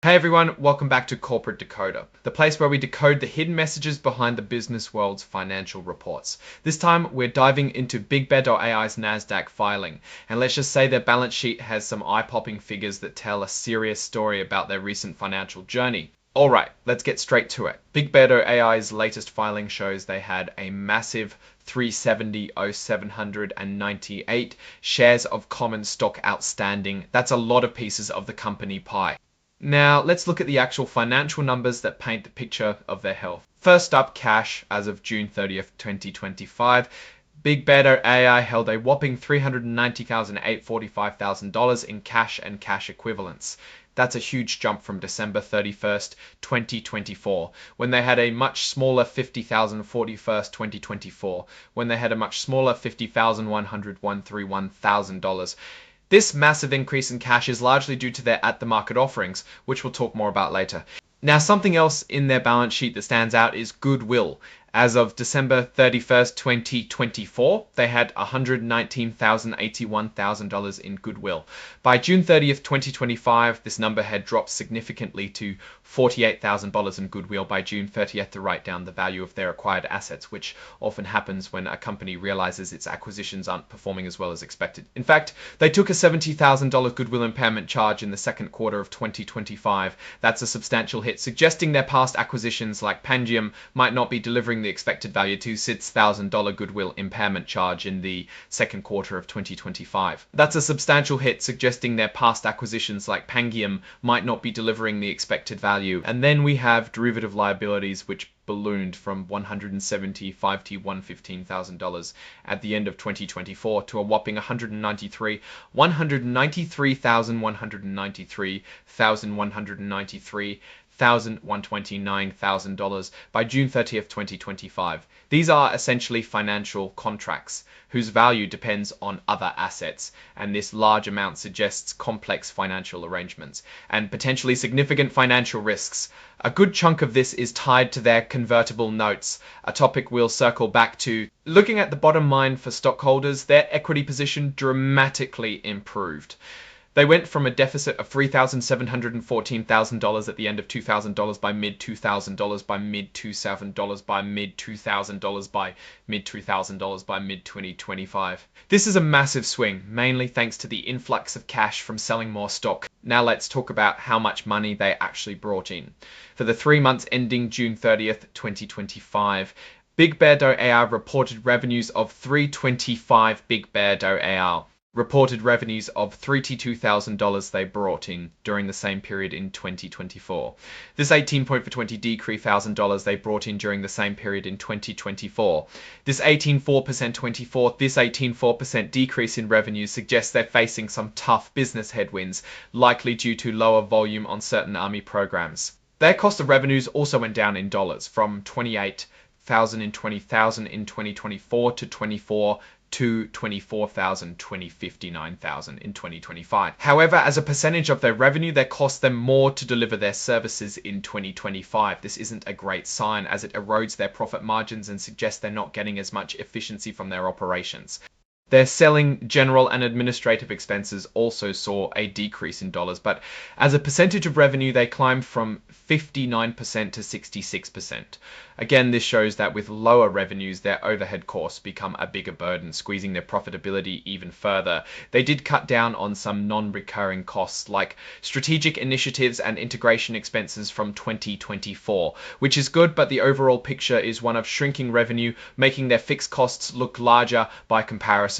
Hey everyone, welcome back to Corporate Decoder, the place where we decode the hidden messages behind the business world's financial reports. This time, we're diving into BigBear.ai's NASDAQ filing, and let's just say their balance sheet has some eye-popping figures that tell a serious story about their recent financial journey. Alright, let's get straight to it. BigBear.ai's latest filing shows they had a massive 370,798 shares of common stock outstanding. That's a lot of pieces of the company pie. Now, let's look at the actual financial numbers that paint the picture of their health. First up, cash as of June 30th, 2025. BigBear.ai held a whopping $390,845,000 in cash and cash equivalents. That's a huge jump from December 31st, 2024, when they had a much smaller $50,041st, 2024, when they had a much smaller $50,131,000. This massive increase in cash is largely due to their at-the-market offerings, which we'll talk more about later. Now, something else in their balance sheet that stands out is goodwill. As of December 31st, 2024, they had $119,081,000 in goodwill. By June 30th, 2025, this number had dropped significantly to $48,000 in goodwill by June 30th to write down the value of their acquired assets, which often happens when a company realizes its acquisitions aren't performing as well as expected. In fact, they took a $70,000 goodwill impairment charge in the second quarter of 2025. That's a substantial hit, suggesting their past acquisitions like Pangiam might not be delivering the expected value to $6,000 goodwill impairment charge in the second quarter of 2025. That's a substantial hit, suggesting their past acquisitions like Pangiam might not be delivering the expected value. And then we have derivative liabilities, which ballooned from $175,000 to $115,000 at the end of 2024 to a whopping $129,193,193,129,000 by June 30th, 2025. These are essentially financial contracts whose value depends on other assets, and this large amount suggests complex financial arrangements and potentially significant financial risks. A good chunk of this is tied to their convertible notes, a topic we'll circle back to. Looking at the bottom line for stockholders, their equity position dramatically improved. They went from a deficit of $3,714,000 at the end of $2,000 by mid-$2,000 by mid-$2,000 by mid-$2,000 by mid-$2,000 by mid-2025. This is a massive swing, mainly thanks to the influx of cash from selling more stock. Now let's talk about how much money they actually brought in. For the 3 months ending June 30th, 2025, BigBear.ai reported revenues of $325 BigBear.ai. Reported revenues of $32,000 they brought in during the same period in 2024. This 18.420 decrease $1,000 they brought in during the same period in 2024. This 18.4% decrease in revenues suggests they're facing some tough business headwinds, likely due to lower volume on certain Army programs. Their cost of revenues also went down in dollars from $28,000 in 2024 to $24,000 to $24,000, $59,000 in 2025. However, as a percentage of their revenue, they cost them more to deliver their services in 2025. This isn't a great sign, as it erodes their profit margins and suggests they're not getting as much efficiency from their operations. Their selling, general, and administrative expenses also saw a decrease in dollars, but as a percentage of revenue, they climbed from 59% to 66%. Again, this shows that with lower revenues, their overhead costs become a bigger burden, squeezing their profitability even further. They did cut down on some non-recurring costs like strategic initiatives and integration expenses from 2024, which is good, but the overall picture is one of shrinking revenue, making their fixed costs look larger by comparison.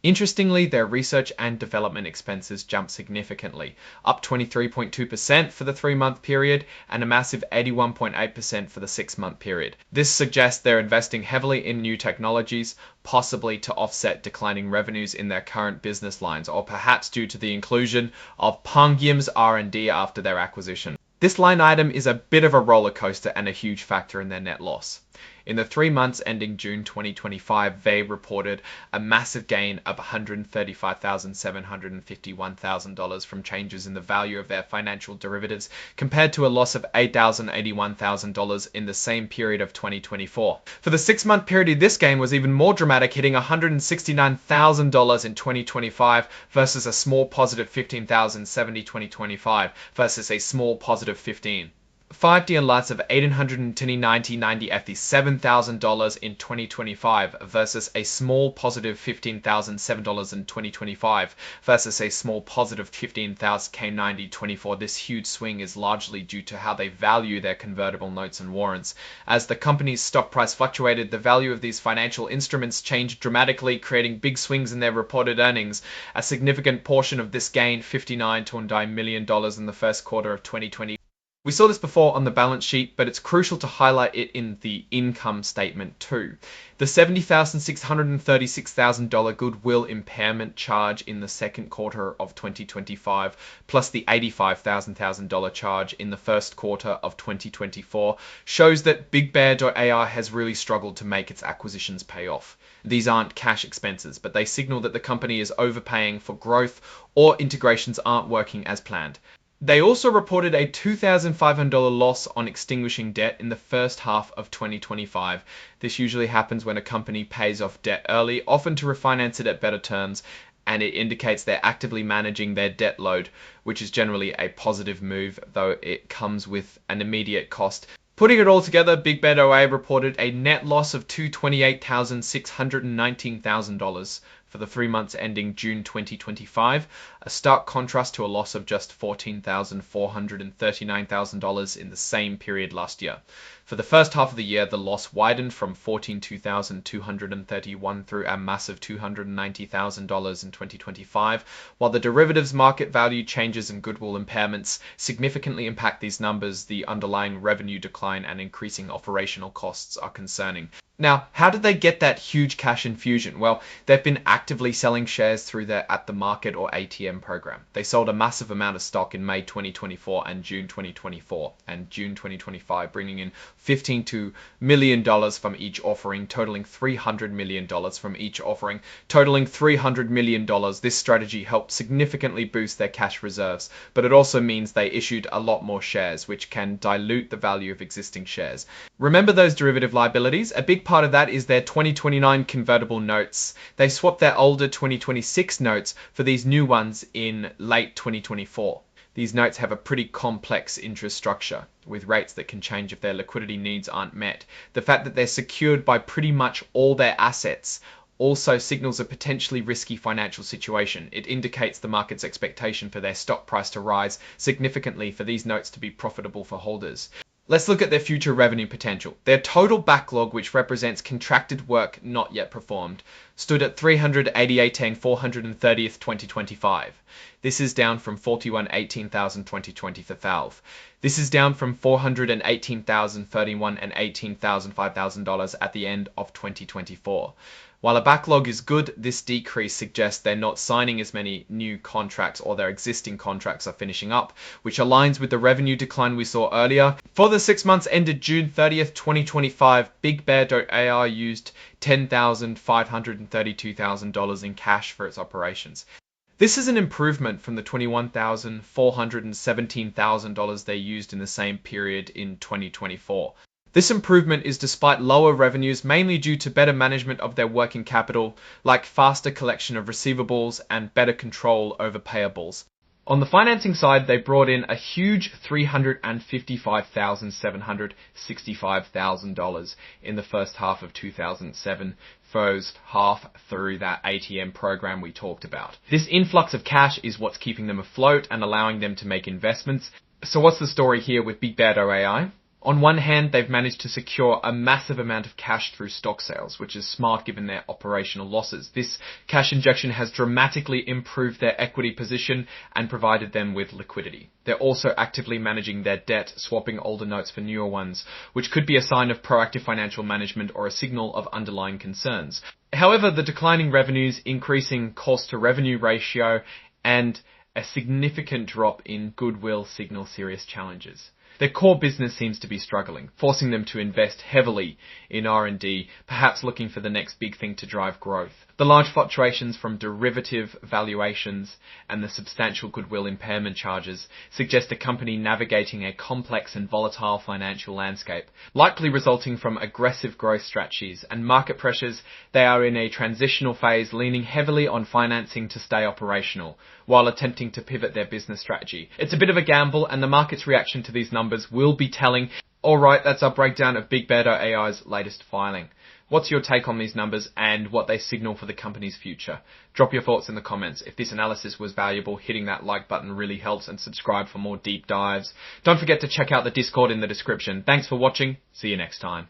Interestingly, their research and development expenses jumped significantly, up 23.2% for the 3-month period and a massive 81.8% for the 6-month period. This suggests they're investing heavily in new technologies, possibly to offset declining revenues in their current business lines, or perhaps due to the inclusion of Pangiam's R&D after their acquisition. This line item is a bit of a roller coaster and a huge factor in their net loss. In the 3 months ending June 2025, they reported a massive gain of $135,751,000 from changes in the value of their financial derivatives, compared to a loss of $8,081,000 in the same period of 2024. For the 6-month period, this gain was even more dramatic, hitting $169,000 in 2025 versus a small positive $15,070 2025 versus a small positive $15,000. 5D and lots of $890.90 at the $7,000 in 2025 versus a small positive $15,007 in 2025 versus a small positive $15,000 24. This huge swing is largely due to how they value their convertible notes and warrants. As the company's stock price fluctuated, the value of these financial instruments changed dramatically, creating big swings in their reported earnings. A significant portion of this gain, $59 million in the first quarter of 2020. We saw this before on the balance sheet, but it's crucial to highlight it in the income statement too. The $70,636,000 goodwill impairment charge in the second quarter of 2025, plus the $85,000 charge in the first quarter of 2024, shows that BigBear.ai has really struggled to make its acquisitions pay off. These aren't cash expenses, but they signal that the company is overpaying for growth or integrations aren't working as planned. They also reported a $2,500 loss on extinguishing debt in the first half of 2025. This usually happens when a company pays off debt early, often to refinance it at better terms, and it indicates they're actively managing their debt load, which is generally a positive move, though it comes with an immediate cost. Putting it all together, BigBear.ai reported a net loss of $228,619,000 for the 3 months ending June 2025, a stark contrast to a loss of just $14,439,000 in the same period last year. For the first half of the year, the loss widened from $14,231 through a massive $290,000 in 2025, while the derivatives market value changes and goodwill impairments significantly impact these numbers. The underlying revenue decline and increasing operational costs are concerning. Now, how did they get that huge cash infusion? Well, they've been actively selling shares through their at the market or ATM program. They sold a massive amount of stock in May 2024 and June 2024 and June 2025, bringing in $15 million from each offering, totaling $300 million from each offering, totaling $300 million. This strategy helped significantly boost their cash reserves, but it also means they issued a lot more shares, which can dilute the value of existing shares. Remember those derivative liabilities? A big part of that is their 2029 convertible notes. They swapped their older 2026 notes for these new ones in late 2024. These notes have a pretty complex interest structure, with rates that can change if their liquidity needs aren't met. The fact that they're secured by pretty much all their assets also signals a potentially risky financial situation. It indicates the market's expectation for their stock price to rise significantly for these notes to be profitable for holders. Let's look at their future revenue potential. Their total backlog, which represents contracted work not yet performed, stood at $388,430th 2025. This is down from $41,18,000 2020 for Valve. This is down from $418,031 and $18,005 at the end of 2024. While a backlog is good, this decrease suggests they're not signing as many new contracts, or their existing contracts are finishing up, which aligns with the revenue decline we saw earlier. For the 6 months ended June 30th, 2025, BigBear.ai used $10,532,000 in cash for its operations. This is an improvement from the $21,417,000 they used in the same period in 2024. This improvement is despite lower revenues, mainly due to better management of their working capital, like faster collection of receivables and better control over payables. On the financing side, they brought in a huge $355,765,000 in the first half of 2007, first half through that ATM program we talked about. This influx of cash is what's keeping them afloat and allowing them to make investments. So what's the story here with BigBear.ai? On one hand, they've managed to secure a massive amount of cash through stock sales, which is smart given their operational losses. This cash injection has dramatically improved their equity position and provided them with liquidity. They're also actively managing their debt, swapping older notes for newer ones, which could be a sign of proactive financial management or a signal of underlying concerns. However, the declining revenues, increasing cost to revenue ratio, and a significant drop in goodwill signal serious challenges. Their core business seems to be struggling, forcing them to invest heavily in R&D, perhaps looking for the next big thing to drive growth. The large fluctuations from derivative valuations and the substantial goodwill impairment charges suggest a company navigating a complex and volatile financial landscape, likely resulting from aggressive growth strategies and market pressures. They are in a transitional phase, leaning heavily on financing to stay operational, while attempting to pivot their business strategy. It's a bit of a gamble, and the market's reaction to these numbers will be telling. Alright, that's our breakdown of BigBear.ai's latest filing. What's your take on these numbers and what they signal for the company's future? Drop your thoughts in the comments. If this analysis was valuable, hitting that like button really helps, and subscribe for more deep dives. Don't forget to check out the Discord in the description. Thanks for watching. See you next time.